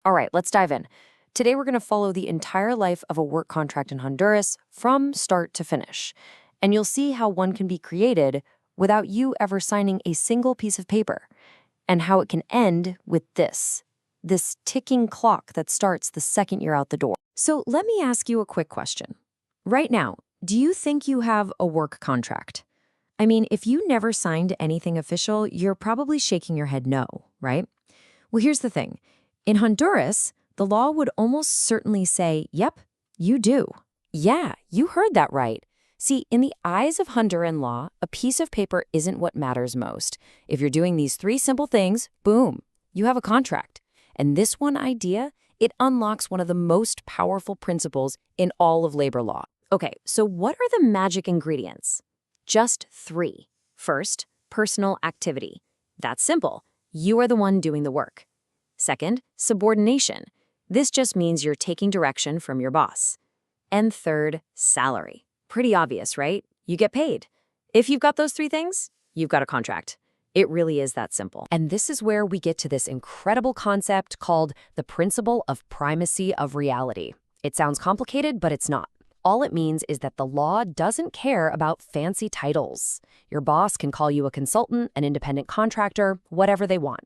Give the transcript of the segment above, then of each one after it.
All right, let's dive in. Today, we're going to follow the entire life of a work contract in Honduras from start to finish. And you'll see how one can be created without you ever signing a single piece of paper, and how it can end with this ticking clock that starts the second you're out the door. So let me ask you a quick question. Right now, do you think you have a work contract? I mean, if you never signed anything official, you're probably shaking your head no, right? Well, here's the thing. In Honduras, the law would almost certainly say, yep, you do. Yeah, you heard that right. See, in the eyes of Honduran law, a piece of paper isn't what matters most. If you're doing these three simple things, boom, you have a contract. And this one idea, it unlocks one of the most powerful principles in all of labor law. Okay, so what are the magic ingredients? Just three. First, personal activity. That's simple. You are the one doing the work. Second, subordination. This just means you're taking direction from your boss. And third, salary. Pretty obvious, right? You get paid. If you've got those three things, you've got a contract. It really is that simple. And this is where we get to this incredible concept called the principle of primacy of reality. It sounds complicated, but it's not. All it means is that the law doesn't care about fancy titles. Your boss can call you a consultant, an independent contractor, whatever they want.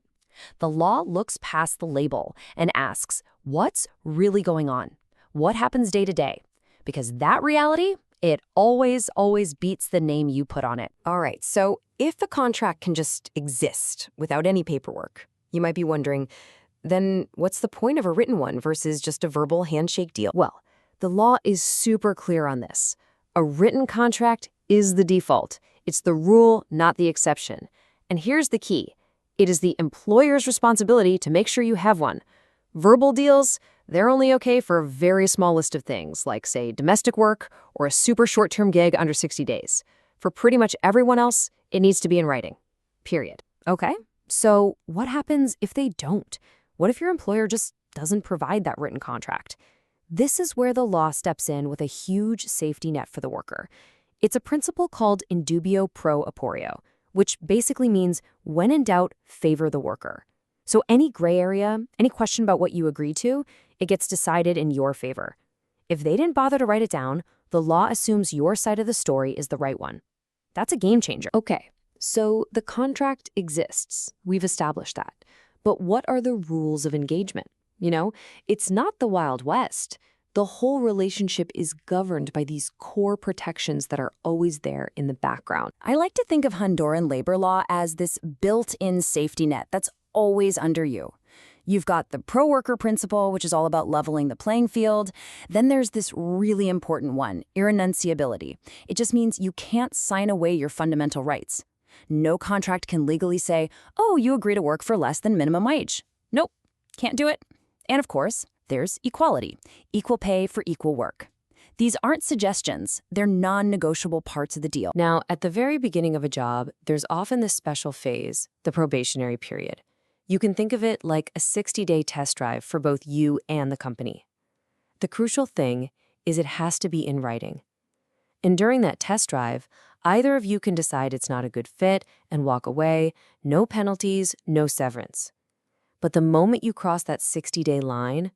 The law looks past the label and asks, what's really going on? What happens day to day? Because that reality, it always beats the name you put on it. All right, so if the contract can just exist without any paperwork, you might be wondering, then what's the point of a written one versus just a verbal handshake deal? Well, the law is super clear on this. A written contract is the default. It's the rule, not the exception. And here's the key. It is the employer's responsibility to make sure you have one. Verbal deals, they're only okay for a very small list of things, like, say, domestic work or a super short-term gig under 60 days. For pretty much everyone else, it needs to be in writing. Period. Okay, so what happens if they don't? What if your employer just doesn't provide that written contract? This is where the law steps in with a huge safety net for the worker. It's a principle called in dubio pro opporio, which basically means when in doubt, favor the worker. So any gray area, any question about what you agree to, it gets decided in your favor. If they didn't bother to write it down, the law assumes your side of the story is the right one. That's a game changer. Okay, so the contract exists. We've established that. But what are the rules of engagement? You know, it's not the Wild West. The whole relationship is governed by these core protections that are always there in the background. I like to think of Honduran labor law as this built-in safety net that's always under you. You've got the pro-worker principle, which is all about leveling the playing field. Then there's this really important one, irrenunciability. It just means you can't sign away your fundamental rights. No contract can legally say, oh, you agree to work for less than minimum wage. Nope, can't do it. And of course, there's equality, equal pay for equal work. These aren't suggestions, they're non-negotiable parts of the deal. Now, at the very beginning of a job, there's often this special phase, the probationary period. You can think of it like a 60-day test drive for both you and the company. The crucial thing is it has to be in writing. And during that test drive, either of you can decide it's not a good fit and walk away, no penalties, no severance. But the moment you cross that 60-day line,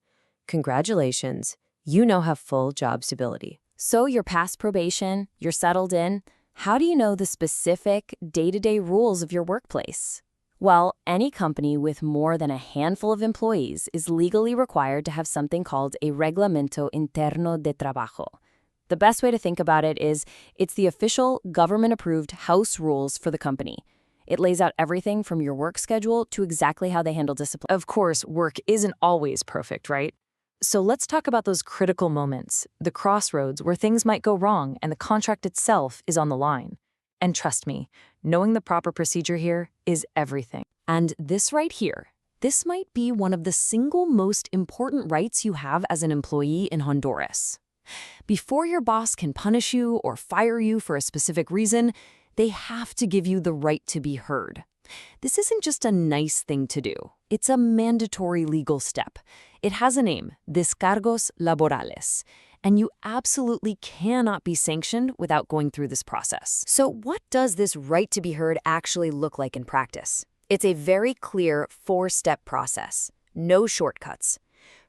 congratulations, you now have full job stability. So you're past probation, you're settled in. How do you know the specific day-to-day rules of your workplace? Well, any company with more than a handful of employees is legally required to have something called a Reglamento Interno de Trabajo. The best way to think about it is it's the official government-approved house rules for the company. It lays out everything from your work schedule to exactly how they handle discipline. Of course, work isn't always perfect, right? So let's talk about those critical moments, the crossroads where things might go wrong and the contract itself is on the line. And trust me, knowing the proper procedure here is everything. And this right here, this might be one of the single most important rights you have as an employee in Honduras. Before your boss can punish you or fire you for a specific reason, they have to give you the right to be heard. This isn't just a nice thing to do. It's a mandatory legal step. It has a name, descargos laborales, and you absolutely cannot be sanctioned without going through this process. So what does this right to be heard actually look like in practice? It's a very clear 4-step process. No shortcuts.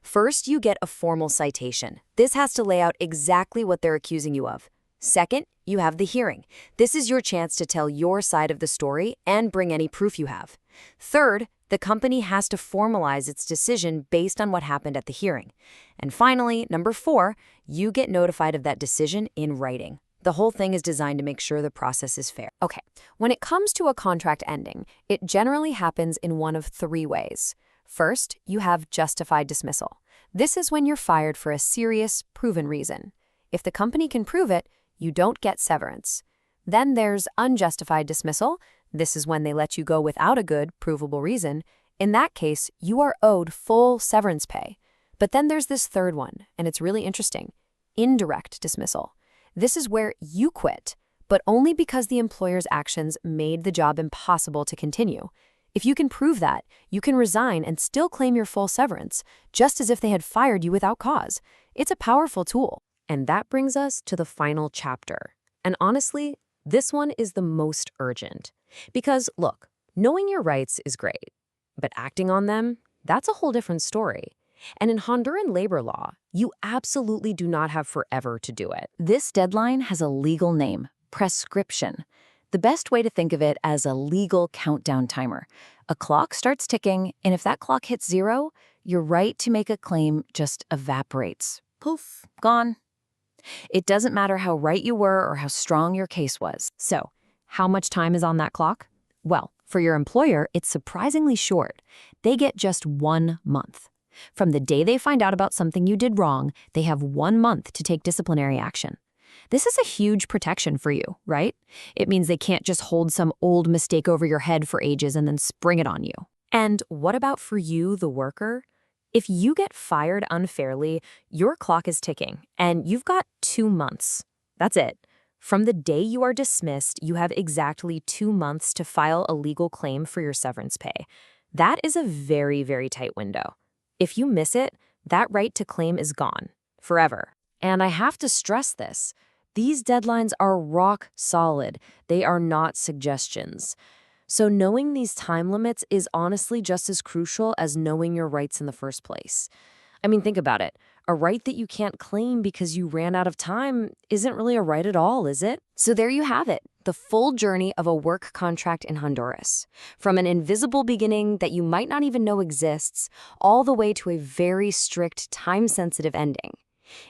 First, you get a formal citation. This has to lay out exactly what they're accusing you of. Second, you have the hearing. This is your chance to tell your side of the story and bring any proof you have. Third, the company has to formalize its decision based on what happened at the hearing. And finally, number 4, you get notified of that decision in writing. The whole thing is designed to make sure the process is fair. Okay, when it comes to a contract ending, it generally happens in one of 3 ways. First, you have justified dismissal. This is when you're fired for a serious, proven reason. If the company can prove it, you don't get severance. Then there's unjustified dismissal. This is when they let you go without a good, provable reason. In that case, you are owed full severance pay. But then there's this third one, and it's really interesting. Indirect dismissal. This is where you quit, but only because the employer's actions made the job impossible to continue. If you can prove that, you can resign and still claim your full severance, just as if they had fired you without cause. It's a powerful tool. And that brings us to the final chapter. And honestly, this one is the most urgent. Because, look, knowing your rights is great, but acting on them, that's a whole different story. And in Honduran labor law, you absolutely do not have forever to do it. This deadline has a legal name, prescription. The best way to think of it as a legal countdown timer. A clock starts ticking, and if that clock hits 0, your right to make a claim just evaporates. Poof, gone. It doesn't matter how right you were or how strong your case was. So, how much time is on that clock? Well, for your employer, it's surprisingly short. They get just 1 month. From the day they find out about something you did wrong, they have 1 month to take disciplinary action. This is a huge protection for you, right? It means they can't just hold some old mistake over your head for ages and then spring it on you. And what about for you, the worker? If you get fired unfairly, your clock is ticking, and you've got 2 months. That's it. From the day you are dismissed, you have exactly 2 months to file a legal claim for your severance pay. That is a very, very tight window. If you miss it, that right to claim is gone, forever. And I have to stress this. These deadlines are rock solid. They are not suggestions. So knowing these time limits is honestly just as crucial as knowing your rights in the first place. I mean, think about it. A right that you can't claim because you ran out of time isn't really a right at all, is it? So there you have it, the full journey of a work contract in Honduras. From an invisible beginning that you might not even know exists, all the way to a very strict, time-sensitive ending.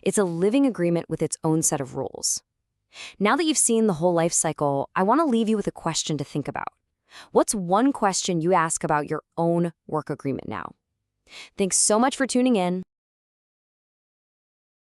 It's a living agreement with its own set of rules. Now that you've seen the whole life cycle, I want to leave you with a question to think about. What's one question you ask about your own work agreement now? Thanks so much for tuning in.